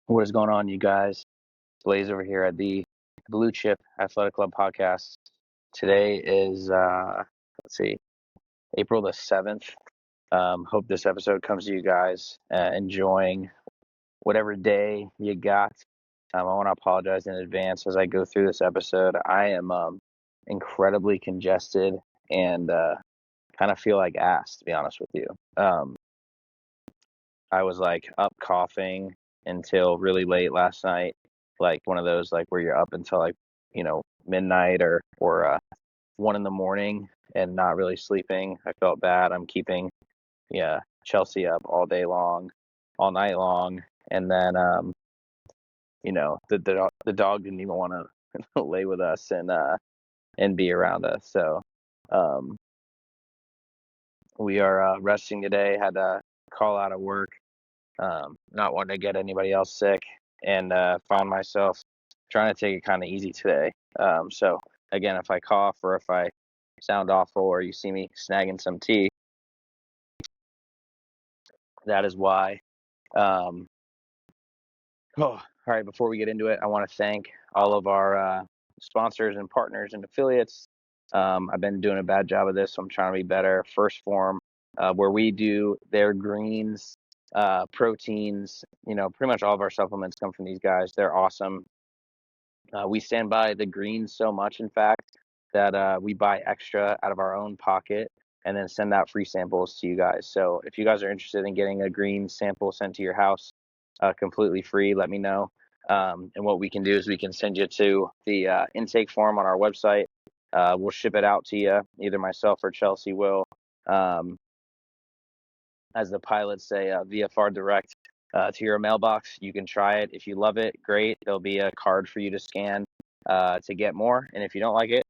What is going on, you guys? Blaise over here at the Blue Chip Athletic Club podcast. Today is, April the 7th. Hope this episode comes to you guys enjoying whatever day you got. I want to apologize in advance as I go through this episode. I am incredibly congested and kind of feel like ass, to be honest with you. I was like up coughing until really late last night, like one of those like where you're up until like midnight or 1 a.m. and not really sleeping. I felt bad. I'm keeping Chelsea up all day long, all night long, and then the dog didn't even want to lay with us and be around us. So we are resting today. Had to call out of work. Not wanting to get anybody else sick, and found myself trying to take it kind of easy today. So again, if I cough or if I sound awful or you see me snagging some tea, that is why. All right, before we get into it, I want to thank all of our sponsors and partners and affiliates. I've been doing a bad job of this, so I'm trying to be better. First Form, where we do their greens, proteins, pretty much all of our supplements come from these guys. They're awesome. We stand by the greens so much, in fact, that we buy extra out of our own pocket and then send out free samples to you guys. So if you guys are interested in getting a green sample sent to your house completely free, let me know. And what we can do is we can send you to the intake form on our website. We'll ship it out to you, either myself or Chelsea will. As the pilots say, via Far Direct to your mailbox. You can try it. If you love it, great. There'll be a card for you to scan to get more. And if you don't like it,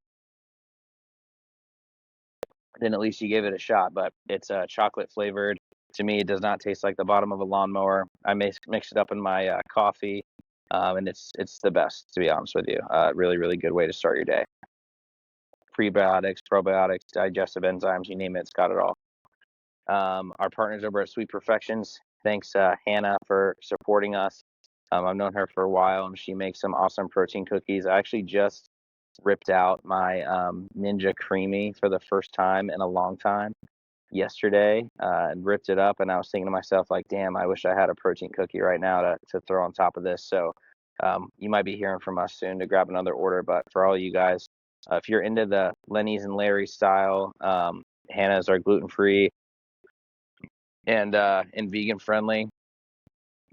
then at least you gave it a shot. But it's chocolate flavored. To me, it does not taste like the bottom of a lawnmower. I mix it up in my coffee, and it's the best, to be honest with you. Really, really good way to start your day. Prebiotics, probiotics, digestive enzymes, you name it, it's got it all. Our partners over at Sweet Perfections. Thanks, Hannah, for supporting us. I've known her for a while, and she makes some awesome protein cookies. I actually just ripped out my Ninja Creamy for the first time in a long time yesterday, and ripped it up. And I was thinking to myself, like, damn, I wish I had a protein cookie right now to throw on top of this. So you might be hearing from us soon to grab another order. But for all you guys, if you're into the Lenny's and Larry style, Hannah's are gluten-free and vegan friendly,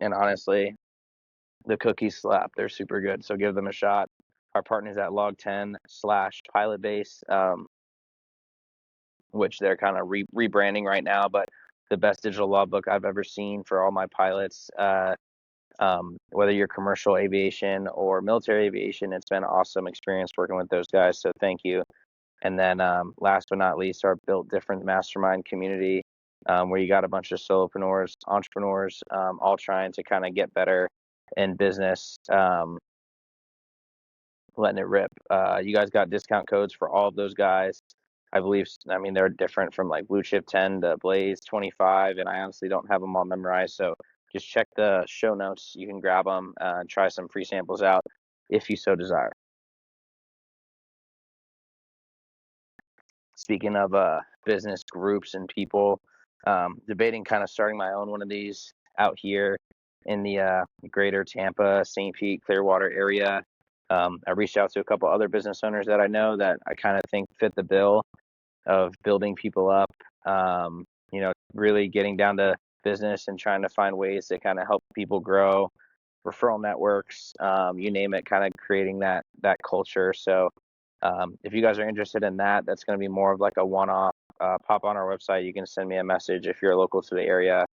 and honestly, the cookies slap. They're super good, so give them a shot. Our partners at Log10/Pilot Base, which they're kind of rebranding right now, but the best digital logbook I've ever seen for all my pilots. Whether you're commercial aviation or military aviation, it's been an awesome experience working with those guys, so thank you. And then last but not least, our Built Different Mastermind community, where you got a bunch of solopreneurs, entrepreneurs, all trying to kind of get better in business, letting it rip. You guys got discount codes for all of those guys. I believe, they're different from like Blue Chip 10 to Blaise 25, and I honestly don't have them all memorized. So just check the show notes. You can grab them and try some free samples out if you so desire. Speaking of business groups and people, debating kind of starting my own one of these out here in the greater Tampa, St. Pete, Clearwater area. I reached out to a couple other business owners that I know that I kind of think fit the bill of building people up, really getting down to business and trying to find ways to kind of help people grow, referral networks, you name it, kind of creating that culture. So if you guys are interested in that, that's going to be more of like a one-off. Pop on our website. You can send me a message if you're local to the area.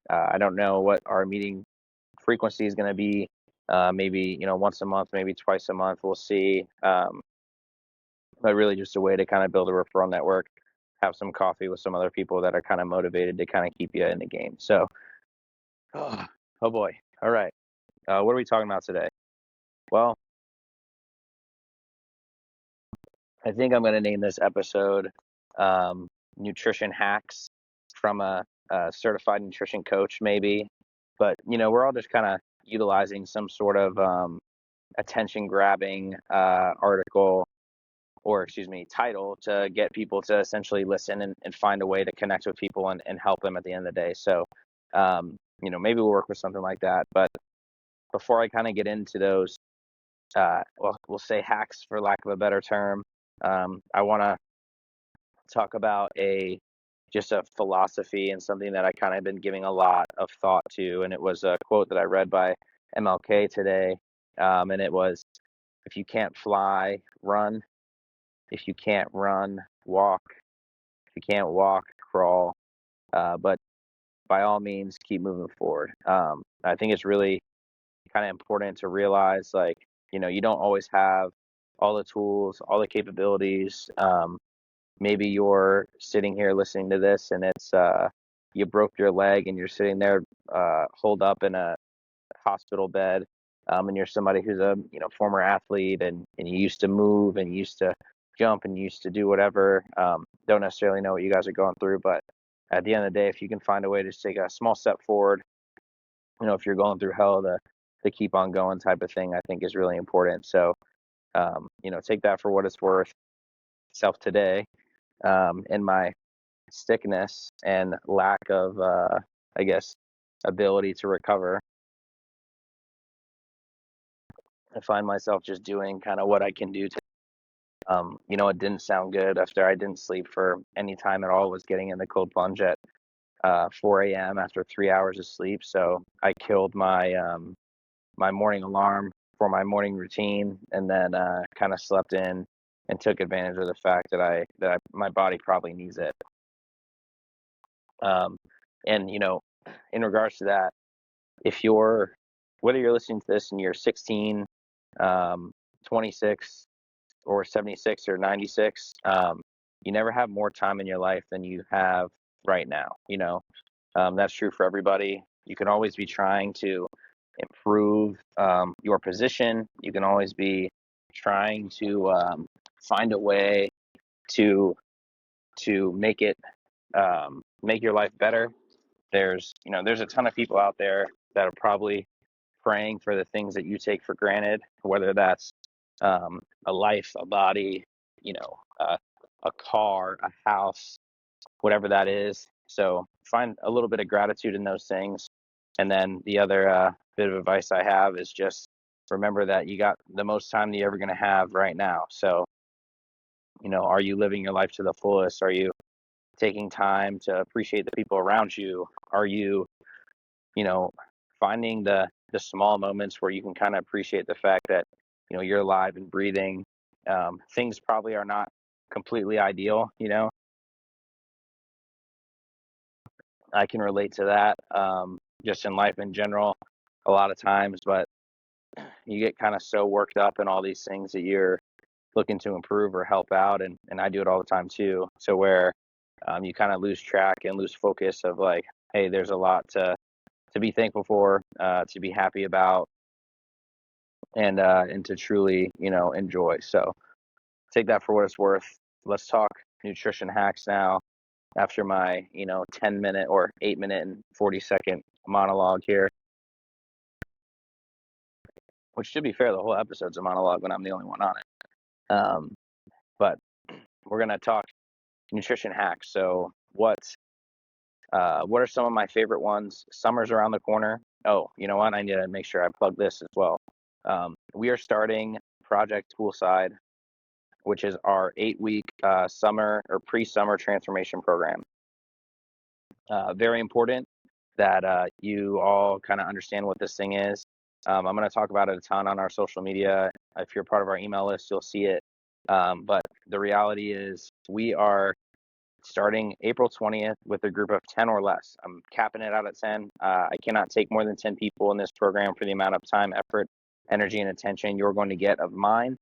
I don't know what our meeting frequency is going to be. Maybe once a month, maybe twice a month. We'll see. But really, just a way to kind of build a referral network, have some coffee with some other people that are kind of motivated to kind of keep you in the game. So, oh boy. All right. What are we talking about today? Well, I think I'm going to name this episode Nutrition Hacks from a certified nutrition coach, maybe. But, we're all just kind of, utilizing some sort of attention grabbing article or title to get people to essentially listen and find a way to connect with people and help them at the end of the day. So, maybe we'll work with something like that. But before I kind of get into those, we'll say hacks for lack of a better term, I want to talk about just a philosophy and something that I kind of been giving a lot of thought to. And it was a quote that I read by MLK today. And it was, if you can't fly, run. If you can't run, walk. If you can't walk, crawl. But by all means, keep moving forward. I think it's really kind of important to realize, like, you don't always have all the tools, all the capabilities. Maybe you're sitting here listening to this and it's you broke your leg and you're sitting there holed up in a hospital bed, and you're somebody who's a former athlete and you used to move and you used to jump and you used to do whatever. Don't necessarily know what you guys are going through, but at the end of the day, if you can find a way to just take a small step forward, if you're going through hell, to keep on going type of thing, I think is really important. So take that for what it's worth. Self today, in my sickness and lack of I guess ability to recover, I find myself just doing kind of what I can do to it didn't sound good after I didn't sleep for any time at all, was getting in the cold plunge at 4 a.m. after 3 hours of sleep. So I killed my morning alarm for my morning routine, and then kind of slept in and took advantage of the fact that my body probably needs it. And in regards to that, if whether you're listening to this and you're 16, 26, or 76 or 96, you never have more time in your life than you have right now. That's true for everybody. You can always be trying to improve your position. You can always be trying to find a way to make your life better. There's a ton of people out there that are probably praying for the things that you take for granted, whether that's a life, a body, a car, a house, whatever that is. So find a little bit of gratitude in those things. And then the other bit of advice I have is just remember that you got the most time that you're ever going to have right now. So, are you living your life to the fullest? Are you taking time to appreciate the people around you? Are you, finding the small moments where you can kind of appreciate the fact that, you're alive and breathing? Things probably are not completely ideal, I can relate to that, just in life in general a lot of times, but you get kind of so worked up in all these things that you're looking to improve or help out. And I do it all the time too. So where you kind of lose track and lose focus of, like, hey, there's a lot to be thankful for, to be happy about, and to truly, enjoy. So take that for what it's worth. Let's talk nutrition hacks now after my, 10-minute or 8-minute and 40-second monologue here, which, to be fair, the whole episode's a monologue when I'm the only one on it. But we're going to talk nutrition hacks. So what are some of my favorite ones? Summer's around the corner. Oh, you know what? I need to make sure I plug this as well. We are starting Project Poolside, which is our 8-week summer or pre-summer transformation program. Very important that you all kind of understand what this thing is. I'm going to talk about it a ton on our social media. If you're part of our email list, you'll see it. But the reality is we are starting April 20th with a group of 10 or less. I'm capping it out at 10. I cannot take more than 10 people in this program for the amount of time, effort, energy, and attention you're going to get of mine.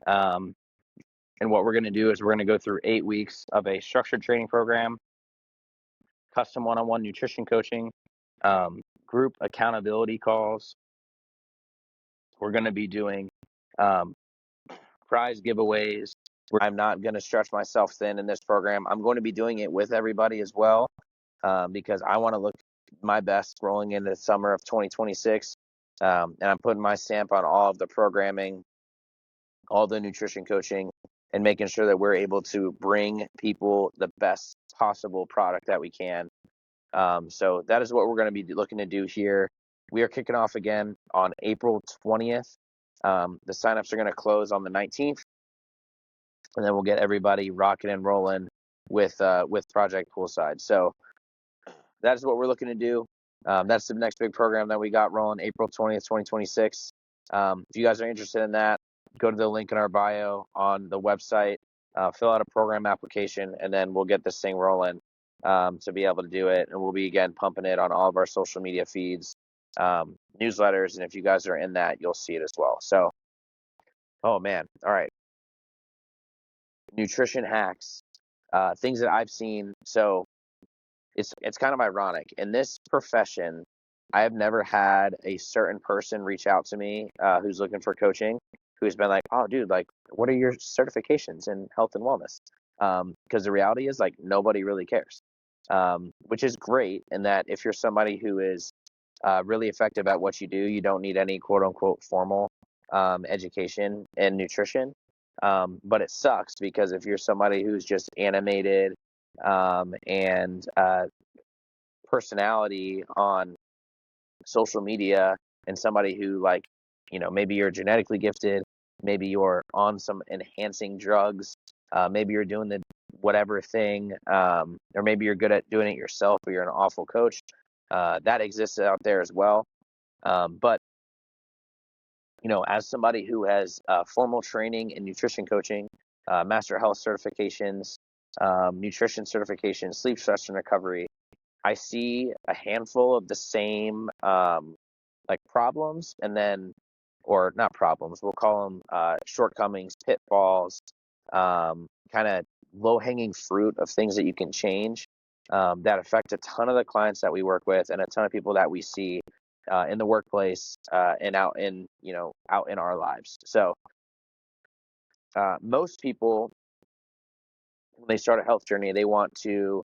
And what we're going to do is we're going to go through 8 weeks of a structured training program, custom one-on-one nutrition coaching, group accountability calls. We're going to be doing prize giveaways. I'm not going to stretch myself thin in this program. I'm going to be doing it with everybody as well, because I want to look my best rolling into the summer of 2026. And I'm putting my stamp on all of the programming, all the nutrition coaching, and making sure that we're able to bring people the best possible product that we can. So that is what we're going to be looking to do here. We are kicking off again on April 20th. The signups are going to close on the 19th, and then we'll get everybody rocking and rolling with Project Poolside. So that is what we're looking to do. That's the next big program that we got rolling, April 20th, 2026. If you guys are interested in that, go to the link in our bio on the website, fill out a program application, and then we'll get this thing rolling to be able to do it. And we'll be, again, pumping it on all of our social media feeds, newsletters, and if you guys are in that, you'll see it as well. So, oh, man. All right. Nutrition hacks, things that I've seen. So it's kind of ironic. In this profession, I have never had a certain person reach out to me who's looking for coaching, who's been like, "Oh, dude, like, what are your certifications in health and wellness?" Because the reality is, like, nobody really cares, which is great in that if you're somebody who is really effective at what you do, you don't need any quote unquote formal education in nutrition. But it sucks because if you're somebody who's just animated and personality on social media and somebody who, like, maybe you're genetically gifted, maybe you're on some enhancing drugs, maybe you're doing the whatever thing, or maybe you're good at doing it yourself, or you're an awful coach, that exists out there as well. But as somebody who has formal training in nutrition coaching, master health certifications, nutrition certifications, sleep, stress, and recovery, I see a handful of the same like problems, and then, or not problems, we'll call them shortcomings, pitfalls, kind of low-hanging fruit of things that you can change that affect a ton of the clients that we work with and a ton of people that we see in the workplace and out in our lives. So most people, when they start a health journey, they want to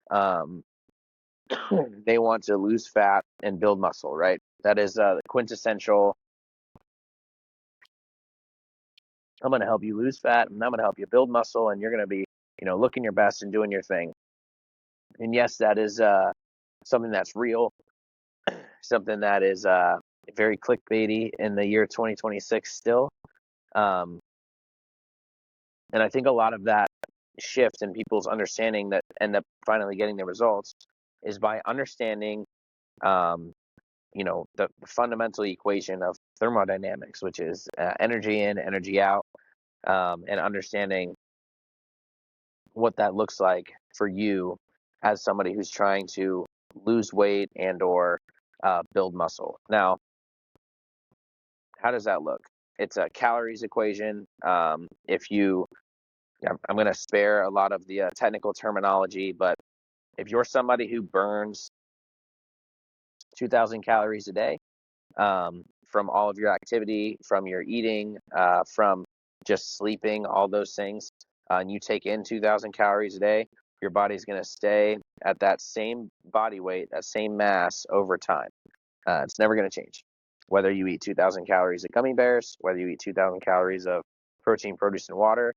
um, they want to lose fat and build muscle, right? That is the quintessential. I'm going to help you lose fat, and I'm going to help you build muscle, and you're going to be, looking your best and doing your thing. And yes, that is something that's real, something that is very clickbaity in the year 2026 still. And I think a lot of that shift in people's understanding that end up finally getting the results is by understanding the fundamental equation of thermodynamics, which is energy in, energy out, and understanding what that looks like for you as somebody who's trying to lose weight and or build muscle. Now, how does that look? It's a calories equation. I'm going to spare a lot of the technical terminology, but if you're somebody who burns 2,000 calories a day, from all of your activity, from your eating, from just sleeping, all those things, and you take in 2,000 calories a day, your body's going to stay at that same body weight, that same mass over time. It's never going to change. Whether you eat 2,000 calories of gummy bears, whether you eat 2,000 calories of protein, produce, and water,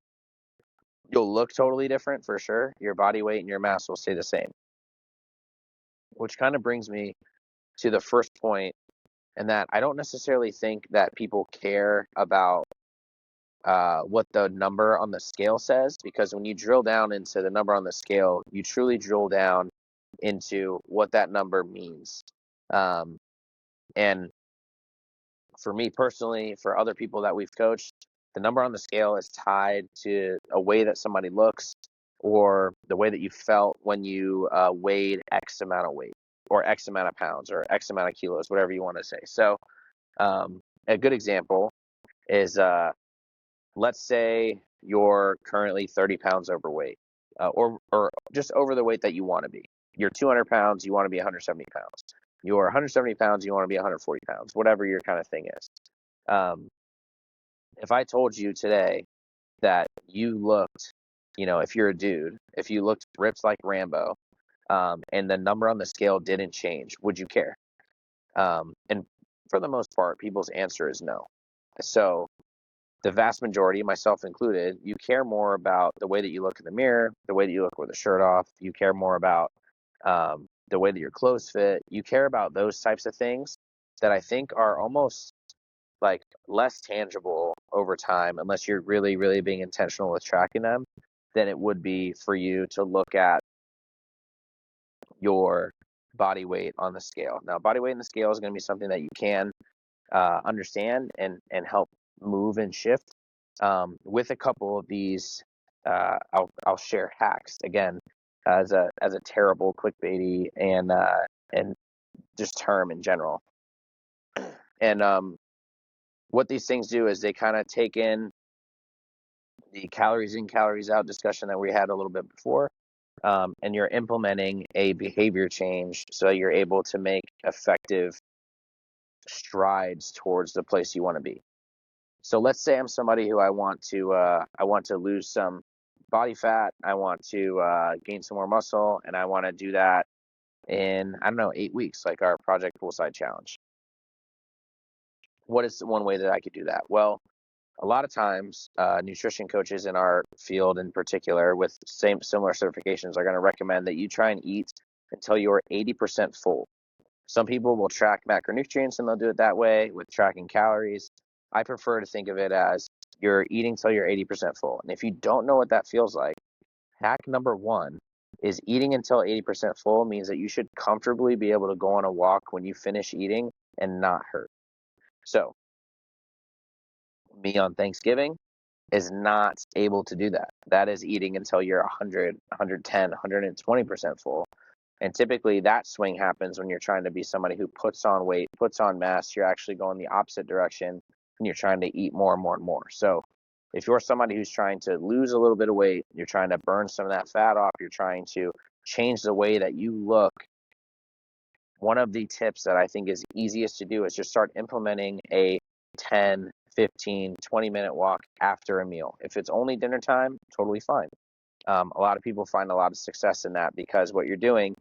you'll look totally different for sure. Your body weight and your mass will stay the same. Which kind of brings me to the first point, and that I don't necessarily think that people care about what the number on the scale says, because when you drill down into the number on the scale, you truly drill down into what that number means. And for me personally, for other people that we've coached, the number on the scale is tied to a way that somebody looks or the way that you felt when you weighed X amount of weight or X amount of pounds or X amount of kilos, whatever you want to say. So a good example is let's say you're currently 30 pounds overweight or just over the weight that you want to be. You're 200 pounds, you want to be 170 pounds. You're 170 pounds, you want to be 140 pounds, whatever your kind of thing is. If I told you today that you looked, if you're a dude, if you looked ripped like Rambo, and the number on the scale didn't change, would you care? And for the most part, people's answer is no. So the vast majority, myself included, you care more about the way that you look in the mirror, the way that you look with a shirt off. You care more about the way that your clothes fit. You care about those types of things that I think are almost like less tangible over time, unless you're really, really being intentional with tracking them, than it would be for you to look at your body weight on the scale. Now, body weight in the scale is going to be something that you can understand and help move and shift. With a couple of these, I'll share hacks again as a terrible clickbaity and just term in general. And what these things do is they kind of take in the calories in, calories out discussion that we had a little bit before, and you're implementing a behavior change so you're able to make effective strides towards the place you want to be. So let's say I'm somebody who I want to lose some body fat, I want to gain some more muscle, and I want to do that in, I don't know, 8 weeks, like our Project Poolside challenge. What is one way that I could do that? Well, a lot of times, nutrition coaches in our field in particular with similar certifications are going to recommend that you try and eat until you're 80% full. Some people will track macronutrients and they'll do it that way with tracking calories. I prefer to think of it as you're eating till you're 80% full. And if you don't know what that feels like, hack number one is eating until 80% full means that you should comfortably be able to go on a walk when you finish eating and not hurt. So, me on Thanksgiving is not able to do that. That is eating until you're 100, 110, 120% full. And typically that swing happens when you're trying to be somebody who puts on weight, puts on mass. You're actually going the opposite direction and you're trying to eat more and more and more. So if you're somebody who's trying to lose a little bit of weight, you're trying to burn some of that fat off, you're trying to change the way that you look, one of the tips that I think is easiest to do is just start implementing a 10, 15, 20-minute walk after a meal. If it's only dinner time, totally fine. A lot of people find a lot of success in that because what you're doing,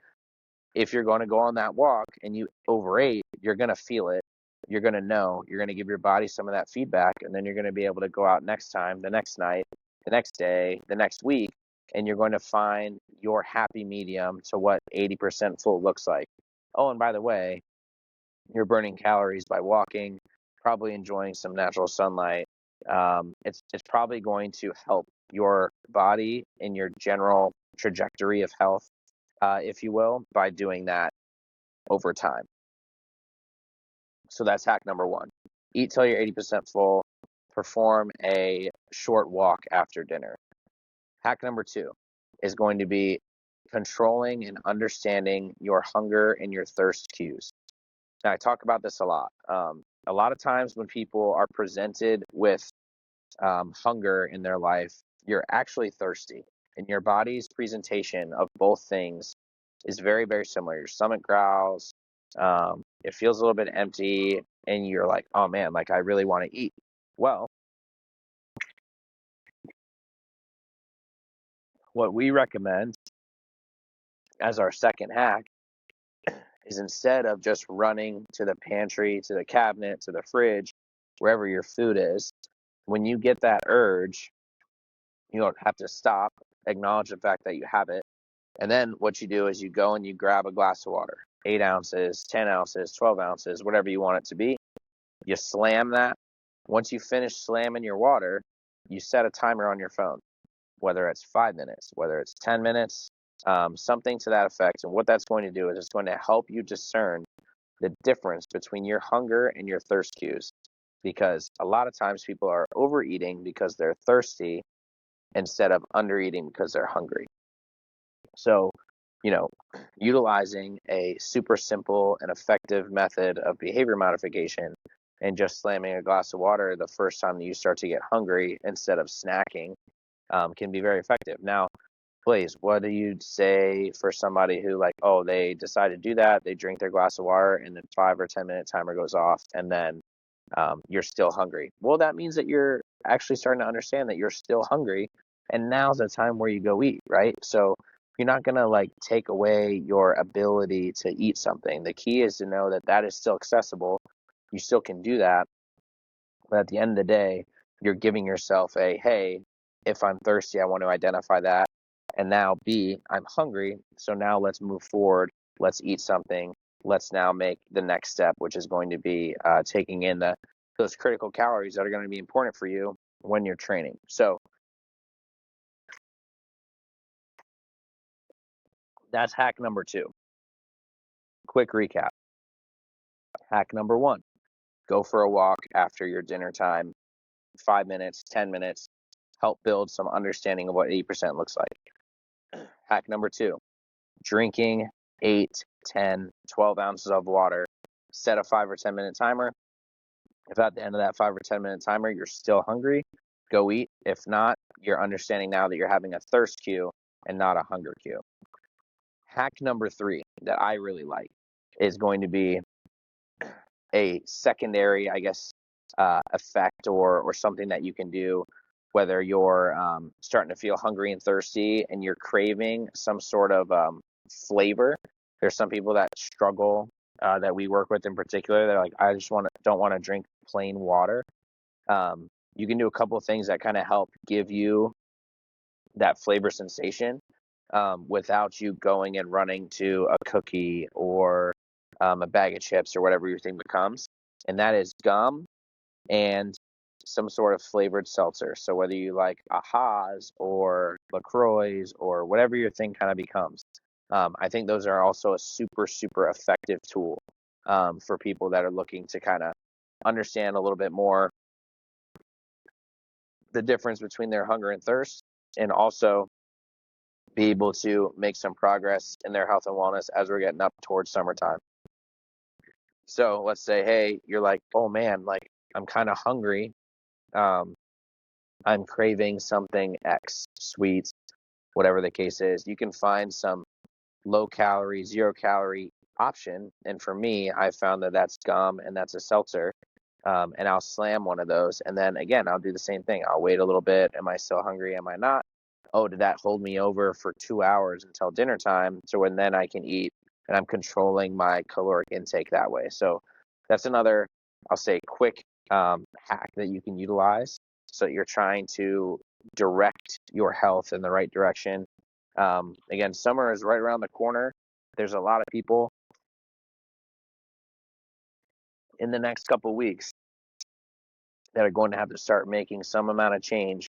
if you're going to go on that walk and you overate, you're going to feel it. You're going to know. You're going to give your body some of that feedback, and then you're going to be able to go out next time, the next night, the next day, the next week, and you're going to find your happy medium to what 80% full looks like. Oh, and by the way, you're burning calories by walking, probably enjoying some natural sunlight. It's probably going to help your body in your general trajectory of health, if you will, by doing that over time. So that's hack number one. Eat till you're 80% full. Perform a short walk after dinner. Hack number two is going to be controlling and understanding your hunger and your thirst cues. Now, I talk about this a lot. A lot of times when people are presented with hunger in their life, you're actually thirsty. And your body's presentation of both things is very, very similar. Your stomach growls, it feels a little bit empty, and you're like, oh man, like I really want to eat. Well, what we recommend as our second hack is instead of just running to the pantry, to the cabinet, to the fridge, wherever your food is, when you get that urge, you don't have to stop, acknowledge the fact that you have it. And then what you do is you go and you grab a glass of water, 8 ounces, 10 ounces, 12 ounces, whatever you want it to be. You slam that. Once you finish slamming your water, you set a timer on your phone, whether it's 5 minutes, whether it's 10 minutes, something to that effect. And what that's going to do is it's going to help you discern the difference between your hunger and your thirst cues. Because a lot of times people are overeating because they're thirsty instead of undereating because they're hungry. So, utilizing a super simple and effective method of behavior modification and just slamming a glass of water the first time that you start to get hungry instead of snacking can be very effective. Now, Blaise, what do you say for somebody who they decide to do that, they drink their glass of water and the 5 or 10-minute timer goes off and then you're still hungry? Well, that means that you're actually starting to understand that you're still hungry, and now's the time where you go eat, right? So you're not going to take away your ability to eat something. The key is to know that that is still accessible. you still can do that. But at the end of the day, you're giving yourself a, hey, if I'm thirsty, I want to identify that. And now B, I'm hungry. So now let's move forward. Let's eat something. Let's now make the next step, which is going to be taking in those critical calories that are going to be important for you when you're training. So that's hack number 2. Quick recap. Hack number 1, go for a walk after your dinner time, 5 minutes, 10 minutes, help build some understanding of what 80% looks like. Hack number 2, drinking 8, 10, 12 ounces of water. Set a 5 or 10 minute timer. If at the end of that 5 or 10 minute timer you're still hungry, go eat. If not, you're understanding now that you're having a thirst cue and not a hunger cue. Hack number 3 that I really like is going to be a secondary, I guess, effect or something that you can do, whether you're starting to feel hungry and thirsty and you're craving some sort of flavor. There's some people that struggle that we work with in particular. They're like, I just don't want to drink plain water. You can do a couple of things that kind of help give you that flavor sensation without you going and running to a cookie or a bag of chips or whatever your thing becomes. And that is gum and some sort of flavored seltzer. So whether you like Aha's or LaCroix or whatever your thing kind of becomes, I think those are also a super, super effective tool for people that are looking to kind of understand a little bit more the difference between their hunger and thirst, and also be able to make some progress in their health and wellness as we're getting up towards summertime. So let's say, hey, you're like, oh man, like I'm kind of hungry. I'm craving something X, sweets, whatever the case is. You can find some low calorie, 0 calorie option. And for me, I found that that's gum and that's a seltzer. And I'll slam one of those. And then again, I'll do the same thing. I'll wait a little bit. Am I still hungry? Am I not? Oh, did that hold me over for 2 hours until dinner time? So when then I can eat and I'm controlling my caloric intake that way. So that's another, I'll say, quick hack that you can utilize. So you're trying to direct your health in the right direction. Again, summer is right around the corner. There's a lot of people in the next couple of weeks that are going to have to start making some amount of change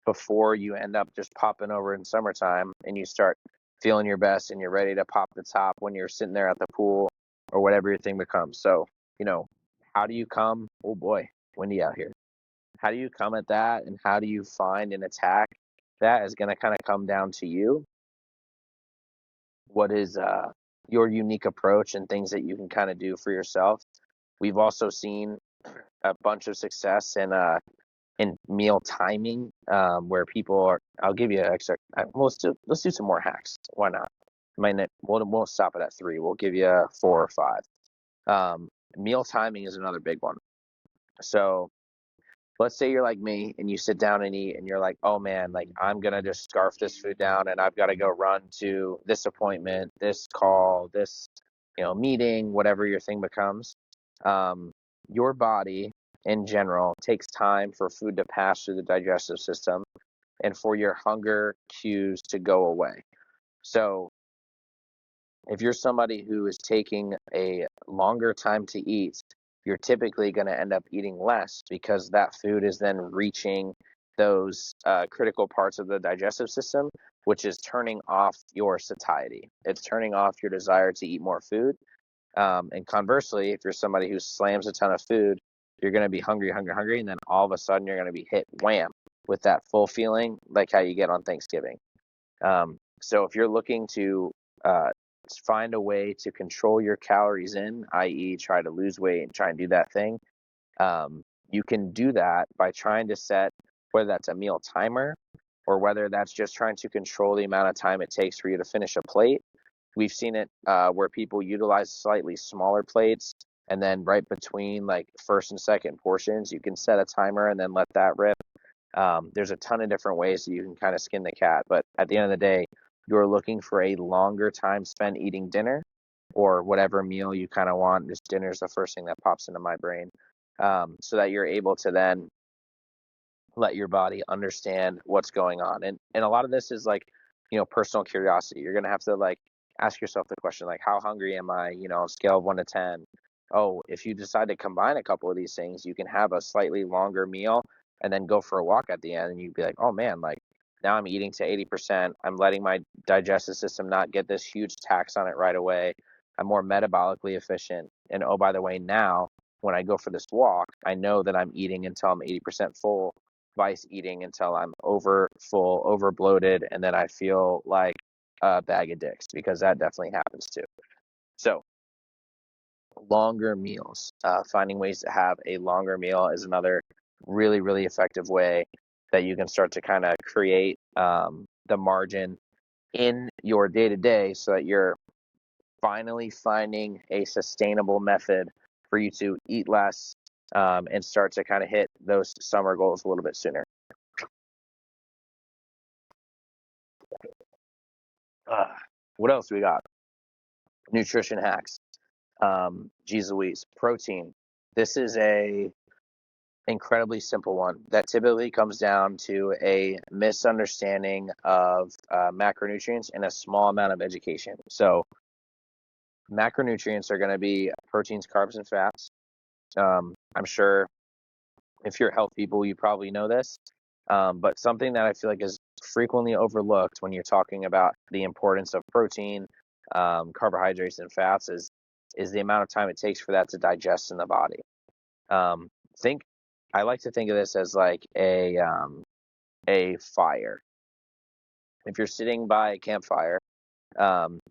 before you end up just popping over in summertime and you start feeling your best and you're ready to pop the top when you're sitting there at the pool or whatever your thing becomes. So, how do you come? Oh boy, windy out here. How do you come at that and how do you find and attack that is going to kind of come down to you. What is your unique approach and things that you can kind of do for yourself? We've also seen a bunch of success in meal timing, where people are. I'll give you an extra. Let's do some more hacks. Why not? We'll stop it at 3. We'll give you 4 or 5. Meal timing is another big one. So let's say you're like me and you sit down and eat and you're like, oh man, like I'm gonna just scarf this food down and I've got to go run to this appointment, this call, this meeting, whatever your thing becomes. Your body in general takes time for food to pass through the digestive system and for your hunger cues to go away. So if you're somebody who is taking a longer time to eat, you're typically going to end up eating less because that food is then reaching those critical parts of the digestive system, which is turning off your satiety. It's turning off your desire to eat more food. And conversely, if you're somebody who slams a ton of food, you're going to be hungry, and then all of a sudden you're going to be hit wham with that full feeling like how you get on Thanksgiving. So if you're looking to find a way to control your calories in, i.e. try to lose weight and try and do that thing, you can do that by trying to set, whether that's a meal timer or whether that's just trying to control the amount of time it takes for you to finish a plate. We've seen it where people utilize slightly smaller plates, and then right between like first and second portions, you can set a timer and then let that rip. There's a ton of different ways that you can kind of skin the cat, but at the end of the day, you're looking for a longer time spent eating dinner or whatever meal you kind of want. Just dinner is the first thing that pops into my brain, so that you're able to then let your body understand what's going on. And a lot of this is like, personal curiosity. You're gonna have to like ask yourself the question like, how hungry am I? Scale of 1 to 10. Oh, if you decide to combine a couple of these things, you can have a slightly longer meal and then go for a walk at the end, and you'd be like, oh man, like now I'm eating to 80%. I'm letting my digestive system not get this huge tax on it right away. I'm more metabolically efficient. And oh, by the way, now when I go for this walk, I know that I'm eating until I'm 80% full, vice eating until I'm over full, over bloated, and then I feel like a bag of dicks, because that definitely happens too. So longer meals, finding ways to have a longer meal is another really, really effective way that you can start to kind of create the margin in your day to day, so that you're finally finding a sustainable method for you to eat less, and start to kind of hit those summer goals a little bit sooner. What else we got? Nutrition hacks. Geez Louise, protein. This is a incredibly simple one that typically comes down to a misunderstanding of macronutrients and a small amount of education. So macronutrients are going to be proteins, carbs, and fats. I'm sure if you're health people, you probably know this, but something that I feel like is frequently overlooked when you're talking about the importance of protein, carbohydrates, and fats is the amount of time it takes for that to digest in the body. Think I like to think of this as like a fire. If you're sitting by a campfire,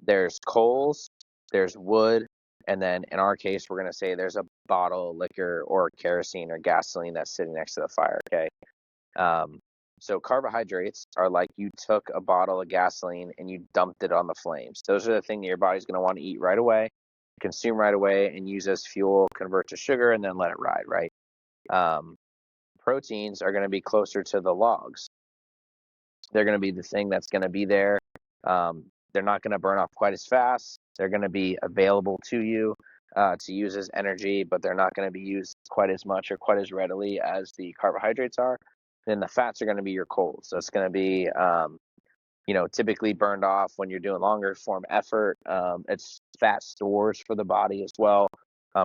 there's coals, there's wood, and then in our case, we're gonna say there's a bottle of liquor or kerosene or gasoline that's sitting next to the fire. Okay. So carbohydrates are like you took a bottle of gasoline and you dumped it on the flames. Those are the things that your body's going to want to eat right away, consume right away, and use as fuel, convert to sugar, and then let it ride, right? Proteins are going to be closer to the logs. They're going to be the thing that's going to be there. They're not going to burn off quite as fast. They're going to be available to you to use as energy, but they're not going to be used quite as much or quite as readily as the carbohydrates are. Then the fats are going to be your coals. So it's going to be, typically burned off when you're doing longer form effort. It's fat stores for the body as well.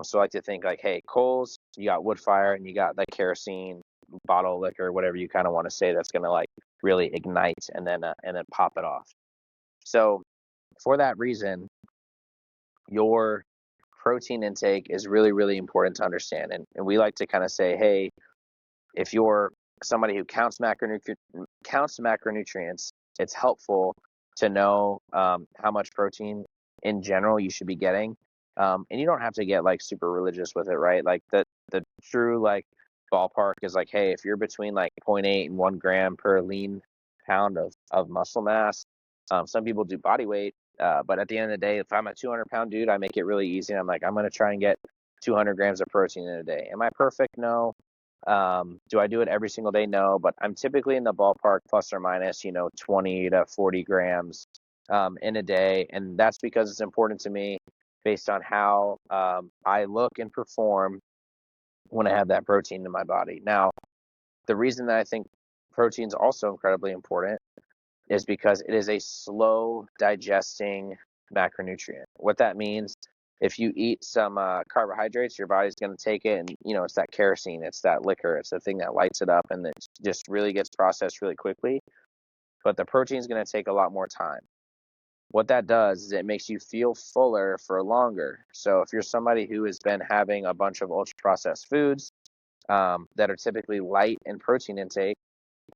So I like to think like, hey, coals, you got wood fire, and you got the kerosene, bottle of liquor, whatever you kind of want to say, that's going to like really ignite and then pop it off. So for that reason, your protein intake is really, really important to understand. And we like to kind of say, hey, if you're somebody who counts macronutrients, it's helpful to know how much protein in general you should be getting. And you don't have to get like super religious with it, right? Like the true like ballpark is like, hey, if you're between like 0.8 and 1 gram per lean pound of muscle mass, some people do body weight, but at the end of the day, if I'm a 200-pound dude, I make it really easy. I'm like, I'm going to try and get 200 grams of protein in a day. Am I perfect? No. Do I do it every single day? No, but I'm typically in the ballpark plus or minus, 20 to 40 grams in a day. And that's because it's important to me based on how I look and perform when I have that protein in my body. Now, the reason that I think protein is also incredibly important is because it is a slow digesting macronutrient. What that means, if you eat some carbohydrates, your body's going to take it, and it's that kerosene, it's that liquor, it's the thing that lights it up, and it just really gets processed really quickly. But the protein is going to take a lot more time. What that does is it makes you feel fuller for longer. So if you're somebody who has been having a bunch of ultra processed foods that are typically light in protein intake,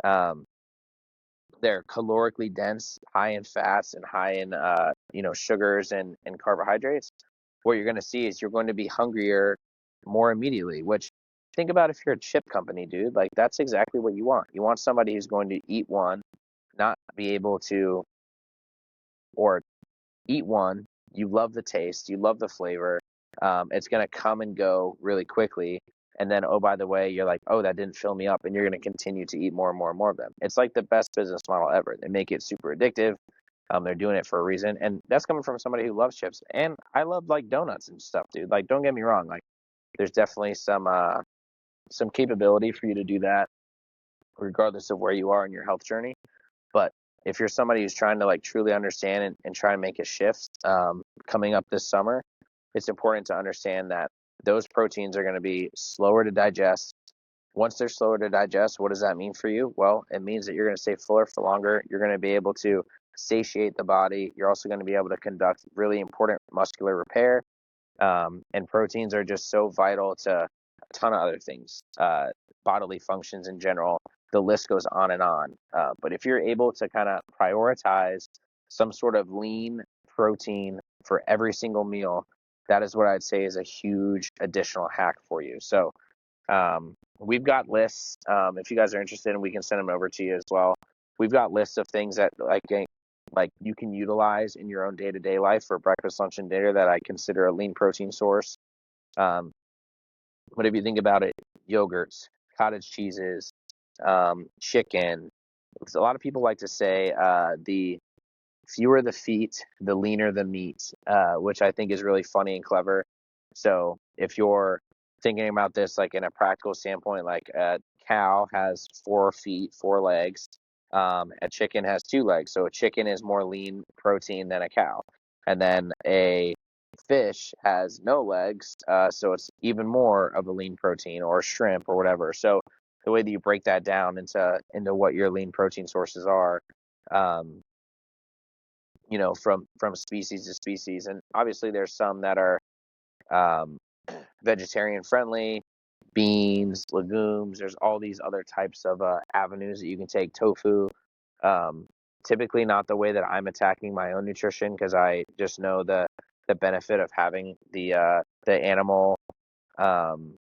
they're calorically dense, high in fats and high in sugars and carbohydrates. What you're going to see is you're going to be hungrier more immediately. Which, think about if you're a chip company, dude. Like that's exactly what you want. You want somebody who's going to eat one, not be able to, or eat one. You love the taste, you love the flavor. It's going to come and go really quickly. And then, oh, by the way, you're like, oh, that didn't fill me up. And you're going to continue to eat more and more and more of them. It's like the best business model ever. They make it super addictive. They're doing it for a reason, and that's coming from somebody who loves chips. And I love like donuts and stuff, dude. Like, don't get me wrong. Like, there's definitely some capability for you to do that, regardless of where you are in your health journey. But if you're somebody who's trying to like truly understand and try to make a shift coming up this summer, it's important to understand that those proteins are going to be slower to digest. Once they're slower to digest, what does that mean for you? Well, it means that you're going to stay fuller for longer. You're going to be able to satiate the body. You're also going to be able to conduct really important muscular repair. And proteins are just so vital to a ton of other things, bodily functions in general. The list goes on and on. But if you're able to kind of prioritize some sort of lean protein for every single meal, that is what I'd say is a huge additional hack for you. So we've got lists. If you guys are interested, and we can send them over to you as well. We've got lists of things that like you can utilize in your own day-to-day life for breakfast, lunch, and dinner that I consider a lean protein source. But if you think about it, yogurts, cottage cheeses, chicken. A lot of people like to say the fewer the feet, the leaner the meat, which I think is really funny and clever. So if you're thinking about this like in a practical standpoint, like a cow has 4 feet, 4 legs. A chicken has 2 legs. So a chicken is more lean protein than a cow. And then a fish has no legs, so it's even more of a lean protein, or shrimp or whatever. So the way that you break that down into what your lean protein sources are, um, from species to species, and obviously there's some that are um, vegetarian friendly, beans, legumes. There's all these other types of avenues that you can take. Tofu, um, typically not the way that I'm attacking my own nutrition, because I just know the benefit of having the animal um,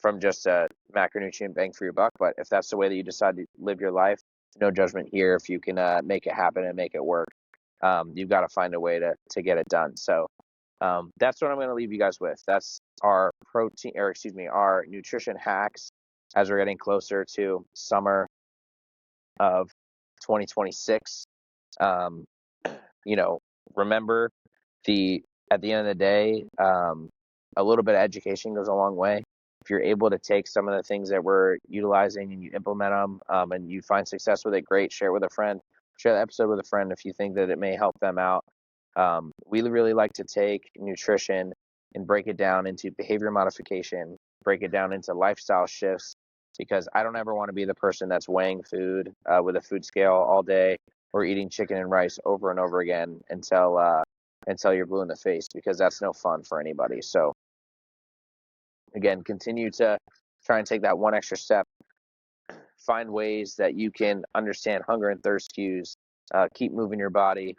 from just a macronutrient bang for your buck. But if that's the way that you decide to live your life, no judgment here. If you can make it happen and make it work, you've got to find a way to get it done. So that's what I'm going to leave you guys with. That's our our nutrition hacks as we're getting closer to summer of 2026. Um, Remember, the at the end of the day, a little bit of education goes a long way. If you're able to take some of the things that we're utilizing and you implement them, and you find success with it, great. Share it with a friend. Share the episode with a friend if you think that it may help them out. We really like to take nutrition and break it down into behavior modification, break it down into lifestyle shifts, because I don't ever want to be the person that's weighing food with a food scale all day, or eating chicken and rice over and over again until you're blue in the face, because that's no fun for anybody. So again, continue to try and take that one extra step. Find ways that you can understand hunger and thirst cues. Keep moving your body.